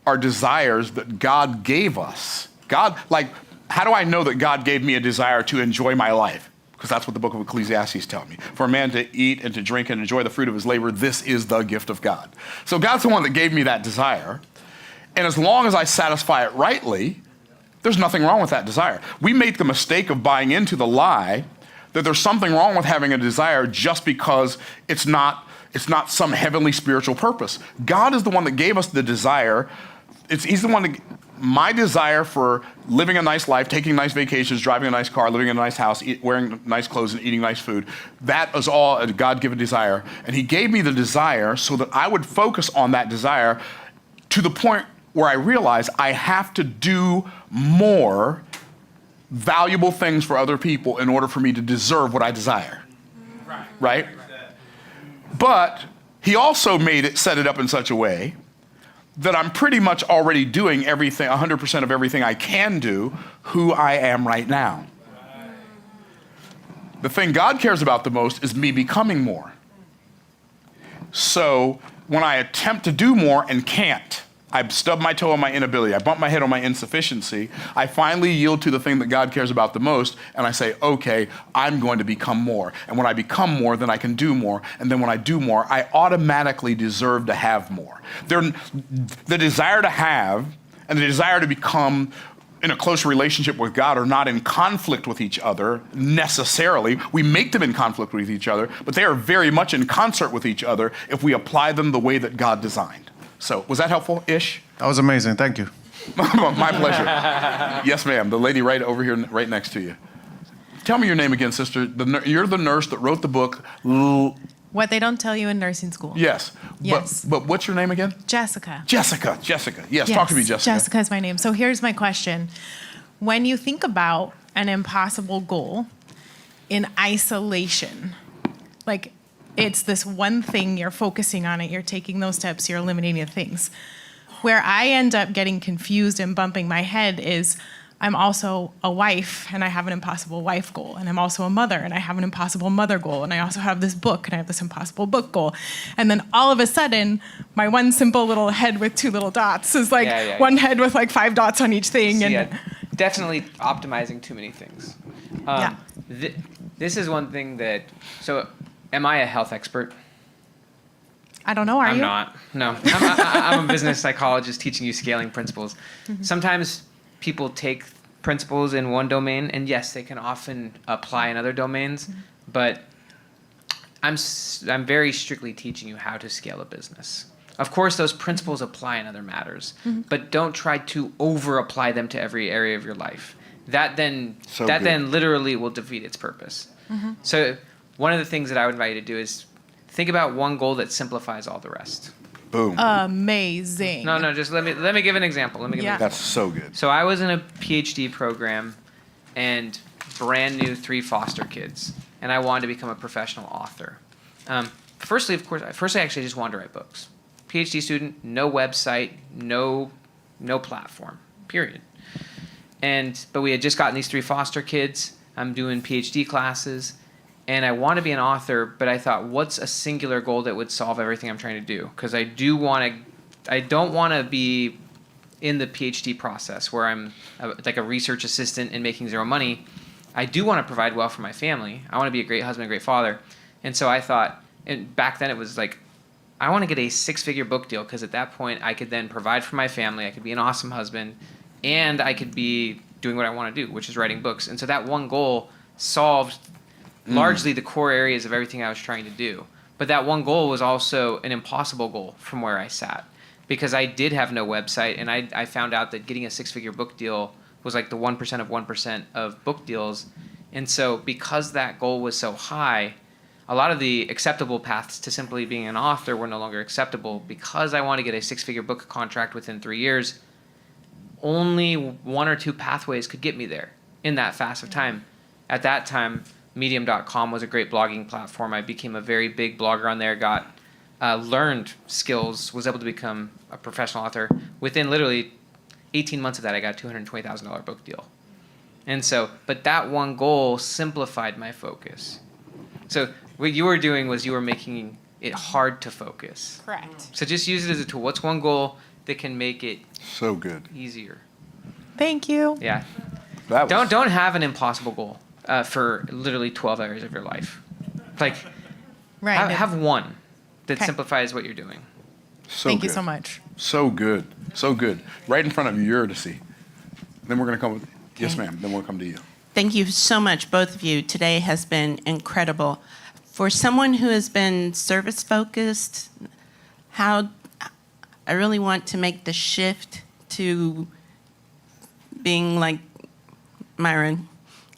A: are desires that God gave us. God, like, how do I know that God gave me a desire to enjoy my life? Because that's what the book of Ecclesiastes tells me. For a man to eat and to drink and enjoy the fruit of his labor, this is the gift of God. So God's the one that gave me that desire. And as long as I satisfy it rightly, there's nothing wrong with that desire. We make the mistake of buying into the lie that there's something wrong with having a desire just because it's not some heavenly spiritual purpose. God is the one that gave us the desire. He's the one that, my desire for living a nice life, taking nice vacations, driving a nice car, living in a nice house, wearing nice clothes and eating nice food, that is all a God-given desire. And he gave me the desire so that I would focus on that desire to the point where I realize I have to do more valuable things for other people in order for me to deserve what I desire. Right? But he also set it up in such a way that I'm pretty much already doing everything, 100% of everything I can do, who I am right now. The thing God cares about the most is me becoming more. So when I attempt to do more and can't, I stub my toe on my inability, I bump my head on my insufficiency, I finally yield to the thing that God cares about the most, and I say, okay, I'm going to become more. And when I become more, then I can do more. And then when I do more, I automatically deserve to have more. The desire to have and the desire to become in a close relationship with God are not in conflict with each other necessarily. We make them in conflict with each other, but they are very much in concert with each other if we apply them the way that God designed. So, was that helpful-ish?
E: That was amazing. Thank you.
A: My pleasure. Yes, ma'am. The lady right over here, right next to you. Tell me your name again, sister. You're the nurse that wrote the book.
F: What they don't tell you in nursing school.
A: Yes.
F: Yes.
A: But what's your name again?
F: Jessica.
A: Jessica. Yes, talk to me, Jessica.
F: Jessica is my name. So here's my question. When you think about an impossible goal in isolation, like, it's this one thing, you're focusing on it, you're taking those steps, you're eliminating the things. Where I end up getting confused and bumping my head is I'm also a wife and I have an impossible wife goal. And I'm also a mother and I have an impossible mother goal. And I also have this book and I have this impossible book goal. And then all of a sudden, my one simple little head with two little dots is like one head with like 5 dots on each thing.
B: So,
F: and
B: definitely optimizing too many things. This is one thing that, so am I a health expert?
F: I don't know, are
B: I'm
F: you?
B: not. No. I'm a business psychologist teaching you scaling principles. Mm-hmm. Sometimes people take principles in one domain, and yes, they can often apply in other domains, but I'm very strictly teaching you how to scale a business. Of course, those principles apply in other matters, but don't try to over-apply them to every area of your life. That then literally will defeat its purpose. So one of the things that I would invite you to do is think about one goal that simplifies all the rest.
A: Boom.
F: Amazing.
B: No, just let me give an example.
A: That's so good.
B: So I was in a PhD program and brand new 3 foster kids, and I wanted to become a professional author. Firstly, I actually just wanted to write books. PhD student, no website, no platform, period. But we had just gotten these 3 foster kids. I'm doing PhD classes, and I want to be an author, but I thought, what's a singular goal that would solve everything I'm trying to do? Because I don't want to be in the PhD process where I'm like a research assistant and making zero money. I do want to provide well for my family. I want to be a great husband, a great father. And so I thought, and back then it was like, I want to get a 6-figure book deal, because at that point I could then provide for my family, I could be an awesome husband, and I could be doing what I want to do, which is writing books. And so that one goal solved largely the core areas of everything I was trying to do. But that one goal was also an impossible goal from where I sat, because I did have no website, and I found out that getting a 6-figure book deal was like the 1% of 1% of book deals. And so because that goal was so high, a lot of the acceptable paths to simply being an author were no longer acceptable. Because I want to get a 6-figure book contract within 3 years, only 1 or 2 pathways could get me there in that fast of time. At that time, Medium.com was a great blogging platform. I became a very big blogger on there, learned skills, was able to become a professional author. Within literally 18 months of that, I got a $220,000 book deal. And so, but that one goal simplified my focus. So what you were doing was you were making it hard to focus.
F: Correct.
B: So just use it as a tool. What's one goal that can make it
A: So good.
B: easier?
F: Thank you.
B: Yeah.
A: That was,
B: Don't have an impossible goal for literally 12 areas of your life. Like,
F: Right.
B: have one that
F: Okay.
B: simplifies what you're doing.
A: so
F: Thank
A: good.
F: you so much.
A: So good. So good. Right in front of you, Eurydice. Then we're going to come with, yes,
G: Okay.
A: ma'am. Then we'll come to you.
G: Thank you so much, both of you. Today has been incredible. For someone who has been service focused, I really want to make the shift to being like Myron.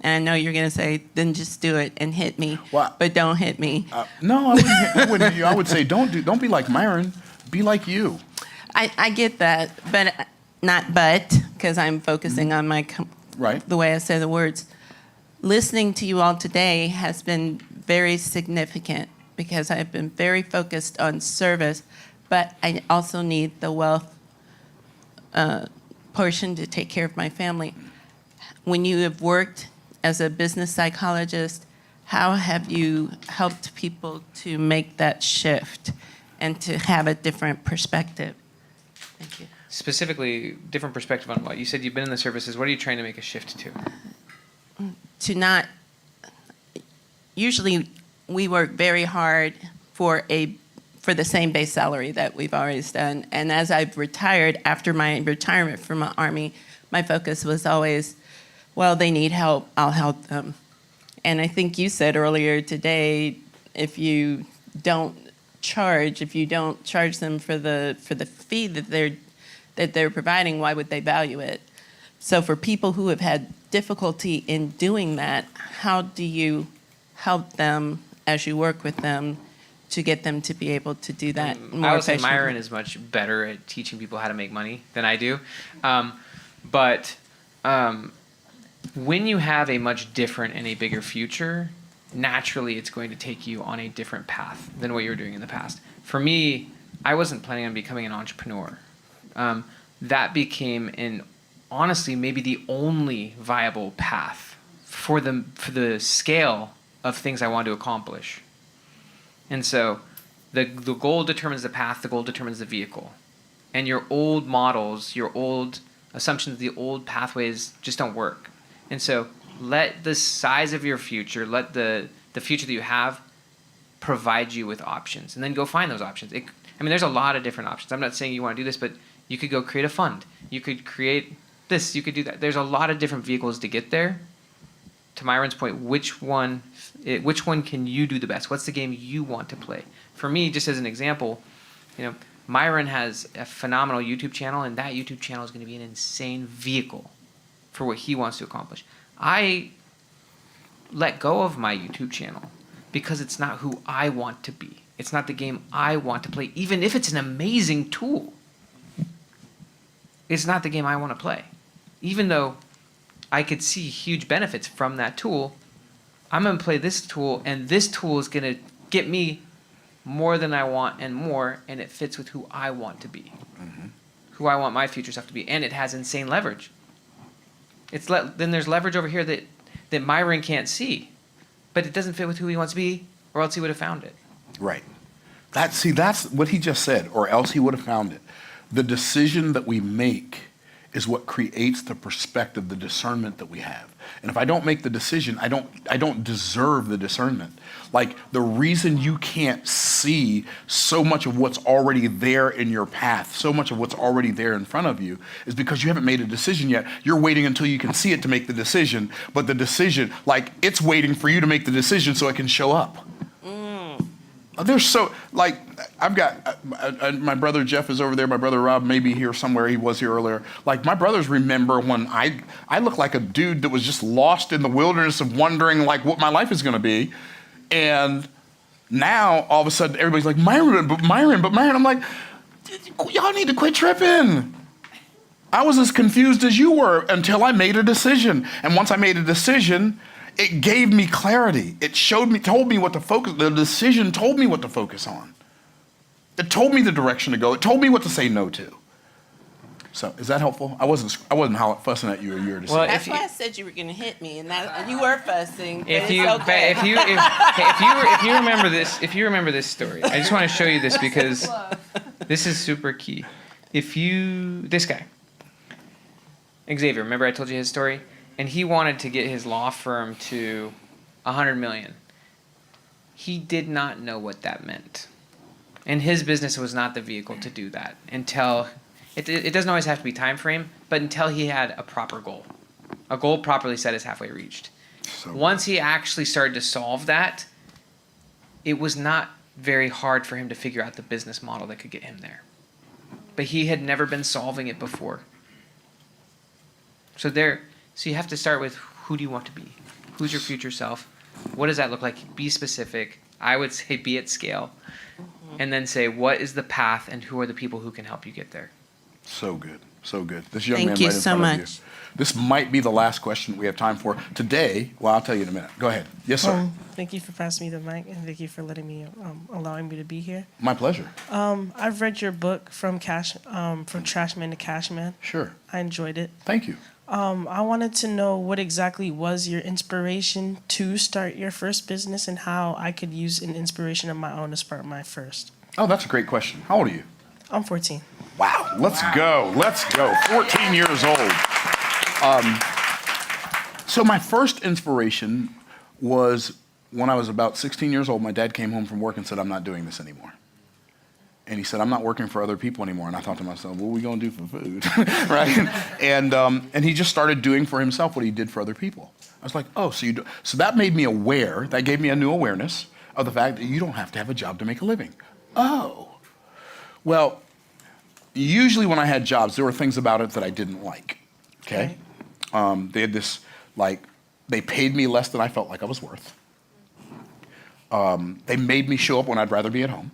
G: And I know you're going to say, then just do it and hit me.
A: What?
G: But don't hit me.
A: No, I wouldn't hit you. I would say don't be like Myron. Be like you.
G: I get that, but because I'm focusing on
A: Right.
G: the way I say the words. Listening to you all today has been very significant, because I've been very focused on service, but I also need the wealth portion to take care of my family. When you have worked as a business psychologist, how have you helped people to make that shift and to have a different perspective? Thank you.
B: Specifically, different perspective on what? You said you've been in the services. What are you trying to make a shift to?
G: To not, usually we work very hard for the same base salary that we've always done. And as I've retired, after my retirement from the Army, my focus was always, well, they need help, I'll help them. And I think you said earlier today, if you don't charge them for the fee that they're providing, why would they value it? So for people who have had difficulty in doing that, how do you help them as you work with them to get them to be able to do that more
B: I would say
G: efficiently?
B: Myron is much better at teaching people how to make money than I do. But when you have a much different and a bigger future, naturally it's going to take you on a different path than what you were doing in the past. For me, I wasn't planning on becoming an entrepreneur. That became honestly maybe the only viable path for the scale of things I wanted to accomplish. And so the goal determines the path, the goal determines the vehicle. And your old models, your old assumptions, the old pathways just don't work. And so let the size of your future, let the future that you have provide you with options, and then go find those options. There's a lot of different options. I'm not saying you want to do this, but you could go create a fund. You could create this, you could do that. There's a lot of different vehicles to get there. To Myron's point, which one can you do the best? What's the game you want to play? For me, just as an example, Myron has a phenomenal YouTube channel, and that YouTube channel is going to be an insane vehicle for what he wants to accomplish. I let go of my YouTube channel because it's not who I want to be. It's not the game I want to play, even if it's an amazing tool. It's not the game I want to play. Even though I could see huge benefits from that tool, I'm going to play this tool, and this tool is going to get me more than I want and more, and it fits with who I want to be, who I want my future self to be, and it has insane leverage. Then there's leverage over here that Myron can't see, but it doesn't fit with who he wants to be, or else he would have found it.
A: Right. That's what he just said, or else he would have found it. The decision that we make is what creates the perspective, the discernment that we have. And if I don't make the decision, I don't deserve the discernment. Like, the reason you can't see so much of what's already there in your path, so much of what's already there in front of you, is because you haven't made a decision yet. You're waiting until you can see it to make the decision, but the decision, like, it's waiting for you to make the decision so it can show up. There's so, like, I've got, my brother Jeff is over there, my brother Rob may be here somewhere, he was here earlier. Like, my brothers remember when I looked like a dude that was just lost in the wilderness of wondering, like, what my life is gonna be. And now, all of a sudden, everybody's like, Myron. I'm like, y'all need to quit tripping. I was as confused as you were until I made a decision. And once I made a decision, it gave me clarity. It told me what to focus. The decision told me what to focus on. It told me the direction to go. It told me what to say no to. So, is that helpful? I wasn't fussing at you a year to
B: Well,
A: say.
G: That's why I said you were going to hit me, and that you were fussing. But
B: If
G: it's
B: you
G: okay.
B: if you remember this story, I just want to show you this because this is super key. This guy, Xavier, remember I told you his story, and he wanted to get his law firm to $100 million. He did not know what that meant, and his business was not the vehicle to do that until. It doesn't always have to be time frame, but until he had a proper goal. A goal properly set is halfway reached.
A: So,
B: Once he actually started to solve that, it was not very hard for him to figure out the business model that could get him there. But he had never been solving it before. So you have to start with, who do you want to be? Who's your future self? What does that look like? Be specific. I would say be at scale. And then say, what is the path and who are the people who can help you get there?
A: So good, so good. This young
G: Thank
A: man
G: you
A: right in
G: so
A: front of
G: much.
A: you. This might be the last question we have time for today. Well, I'll tell you in a minute. Go ahead. Yes, sir.
H: Thank you for passing me the mic, and thank you for allowing me to be here.
A: My pleasure.
H: I've read your book from Trashman to Cashman.
A: Sure.
H: I enjoyed it.
A: Thank you.
H: I wanted to know what exactly was your inspiration to start your first business, and how I could use an inspiration of my own to start my first.
A: Oh, that's a great question. How old are you?
H: I'm 14.
A: Wow. Let's go. 14 years old. So my first inspiration was when I was about 16 years old. My dad came home from work and said, I'm not doing this anymore. And he said, I'm not working for other people anymore. And I thought to myself, what are we going to do for food? Right? And he just started doing for himself what he did for other people. I was like, oh, so that made me aware. That gave me a new awareness of the fact that you don't have to have a job to make a living. Oh. Well, usually when I had jobs, there were things about it that I didn't like. Okay? They had this, they paid me less than I felt like I was worth. They made me show up when I'd rather be at home.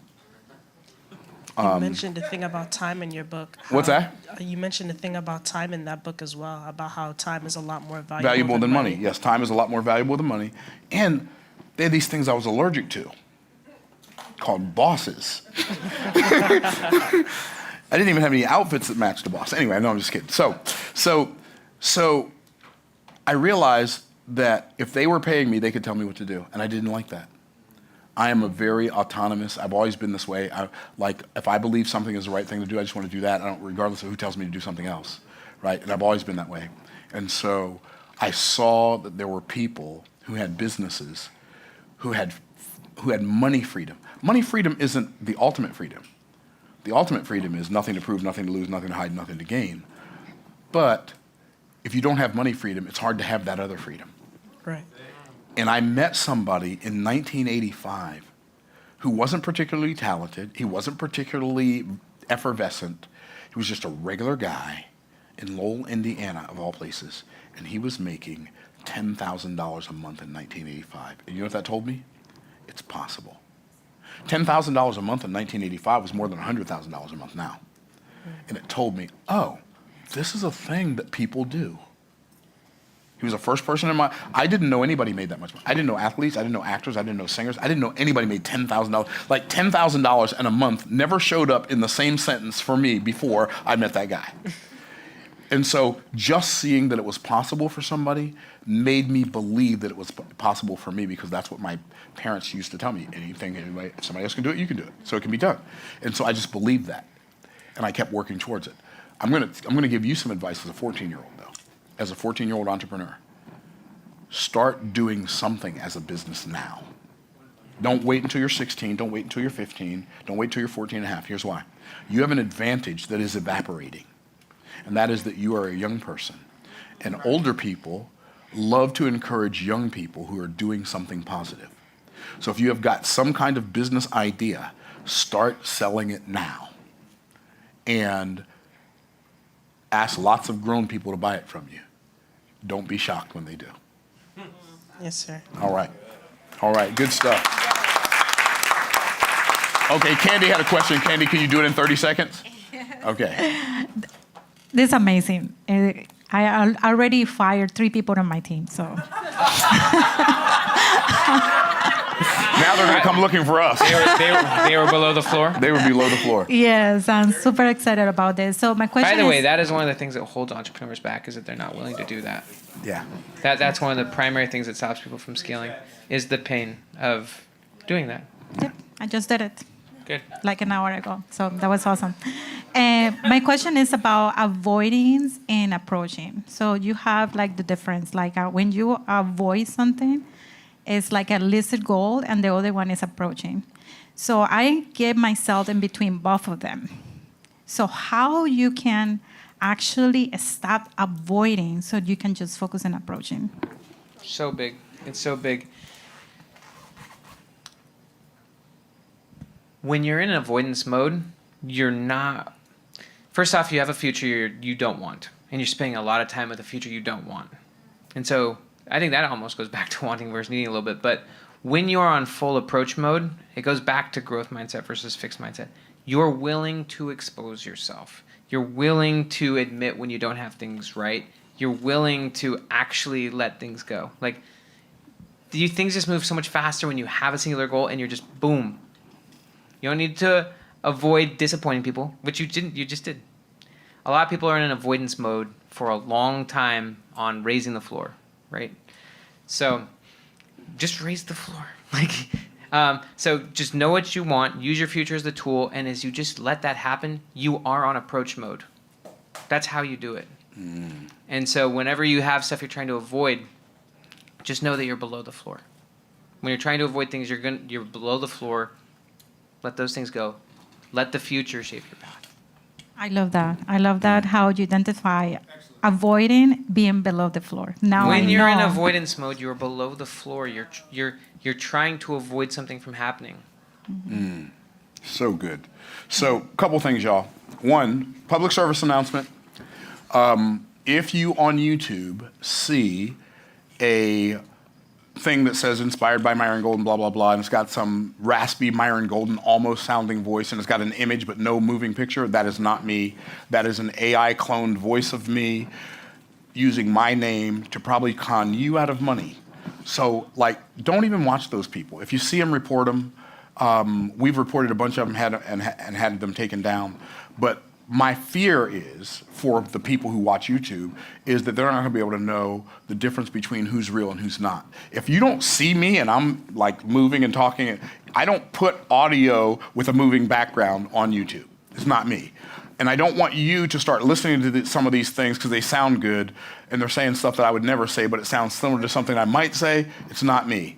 H: You mentioned the thing about time in your book.
A: What's that?
H: You mentioned the thing about time in that book as well, about how time is a lot more
A: Valuable than money. Yes, time is a lot more valuable than money. And they had these things I was allergic to, called bosses. I didn't even have any outfits that matched the boss. Anyway, no, I'm just kidding. So I realized that if they were paying me, they could tell me what to do, and I didn't like that. I am a very autonomous. I've always been this way. If I believe something is the right thing to do, I just want to do that. Regardless of who tells me to do something else, right? And I've always been that way. And so I saw that there were people who had businesses, who had money freedom. Money freedom isn't the ultimate freedom. The ultimate freedom is nothing to prove, nothing to lose, nothing to hide, nothing to gain. But if you don't have money freedom, it's hard to have that other freedom.
H: Right.
A: And I met somebody in 1985 who wasn't particularly talented. He wasn't particularly effervescent. He was just a regular guy in Lowell, Indiana, of all places. And he was making $10,000 a month in 1985. And you know what that told me? It's possible. $10,000 a month in 1985 was more than $100,000 a month now. And it told me, oh, this is a thing that people do. He was the first person in my, I didn't know anybody made that much money. I didn't know athletes, I didn't know actors, I didn't know singers, I didn't know anybody made $10,000. Like $10,000 in a month never showed up in the same sentence for me before I met that guy. And so just seeing that it was possible for somebody made me believe that it was possible for me, because that's what my parents used to tell me. Anything if somebody else can do it, you can do it. So it can be done. And so I just believed that. And I kept working towards it. I'm gonna give you some advice as a 14-year-old though. As a 14-year-old entrepreneur, start doing something as a business now. Don't wait until you're 16, don't wait until you're 15, don't wait until you're 14 and a half. Here's why. You have an advantage that is evaporating, and that is that you are a young person. And older people love to encourage young people who are doing something positive. So if you have got some kind of business idea, start selling it now. And ask lots of grown people to buy it from you. Don't be shocked when they do.
H: Yes, sir.
A: All right. All right, good stuff. Okay, Candy had a question. Candy, can you do it in 30 seconds? Okay.
I: This is amazing. I already fired 3 people on my team, so.
A: Now they're going to come looking for us.
B: They were below the floor.
A: They were below the floor.
I: Yes, I'm super excited about this. So my question
B: By the way,
I: is,
B: that is one of the things that holds entrepreneurs back, is that they're not willing to do that.
A: Yeah.
B: That's one of the primary things that stops people from scaling, is the pain of doing that.
I: yep, I just did it
B: Good.
I: like an hour ago, so that was awesome. My question is about avoiding and approaching. So you have like the difference, like when you avoid something, it's like a listed goal, and the other one is approaching. So I get myself in between both of them. So how you can actually stop avoiding so you can just focus on approaching?
B: So big. It's so big. When you're in avoidance mode, you're not. First off, you have a future you don't want, and you're spending a lot of time with a future you don't want. And so I think that almost goes back to wanting versus needing a little bit. But when you're on full approach mode, it goes back to growth mindset versus fixed mindset. You're willing to expose yourself. You're willing to admit when you don't have things right. You're willing to actually let things go. Like, things just move so much faster when you have a singular goal and you're just boom. You don't need to avoid disappointing people, which you didn't. You just did. A lot of people are in an avoidance mode for a long time on raising the floor, right? So just raise the floor. So just know what you want, use your future as the tool, and as you just let that happen, you are on approach mode. That's how you do it. And so whenever you have stuff you're trying to avoid, just know that you're below the floor. When you're trying to avoid things, you're below the floor. Let those things go. Let the future shape your path.
I: I love that. I love that, how you identify avoiding being below the floor. Now
B: When
I: I
B: you're in
I: know.
B: avoidance mode, you're below the floor. You're trying to avoid something from happening.
A: So good. So a couple things, y'all. One, public service announcement. If you on YouTube see a thing that says inspired by Myron Golden, blah, blah, blah, and it's got some raspy Myron Golden almost sounding voice, and it's got an image but no moving picture, that is not me. That is an AI cloned voice of me using my name to probably con you out of money. So, don't even watch those people. If you see them, report them. We've reported a bunch of them and had them taken down. But my fear is, for the people who watch YouTube, is that they're not going to be able to know the difference between who's real and who's not. If you don't see me and I'm moving and talking, I don't put audio with a moving background on YouTube. It's not me. And I don't want you to start listening to some of these things because they sound good and they're saying stuff that I would never say, but it sounds similar to something I might say. It's not me.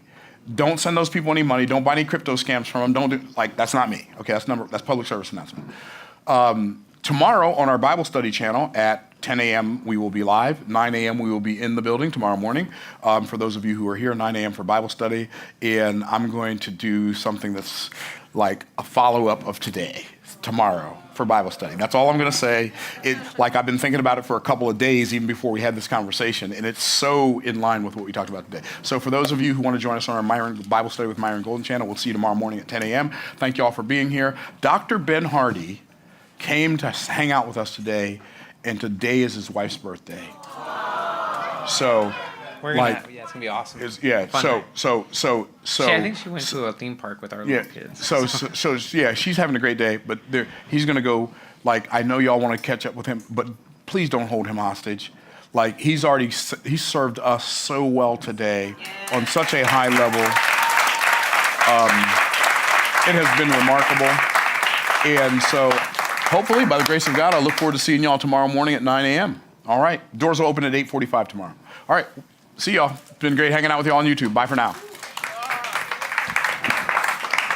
A: Don't send those people any money. Don't buy any crypto scams from them. That's not me. Okay, that's public service announcement. Tomorrow on our Bible study channel at 10 a.m. we will be live. 9 a.m. we will be in the building tomorrow morning. For those of you who are here, 9 a.m. for Bible study. And I'm going to do something that's like a follow-up of today, tomorrow, for Bible study. That's all I'm going to say. Like I've been thinking about it for a couple of days, even before we had this conversation, and it's so in line with what we talked about today. So for those of you who want to join us on our Bible study with Myron Golden channel, we'll see you tomorrow morning at 10 a.m. Thank you all for being here. Dr. Ben Hardy came to hang out with us today, and today is his wife's birthday. So,
B: We're gonna, yeah, it's gonna be awesome.
A: yeah.
B: Fun
A: So,
B: night.
A: so.
B: I think she went to a theme park with our
A: Yeah.
B: little kids.
A: So yeah, she's having a great day, but he's gonna go. Like, I know y'all want to catch up with him, but please don't hold him hostage. Like, he's served us so well today on such a high level. It has been remarkable, and so hopefully, by the grace of God, I look forward to seeing y'all tomorrow morning at 9 a.m. All right, doors will open at 8:45 tomorrow. All right, see y'all. It's been great hanging out with y'all on YouTube. Bye for now.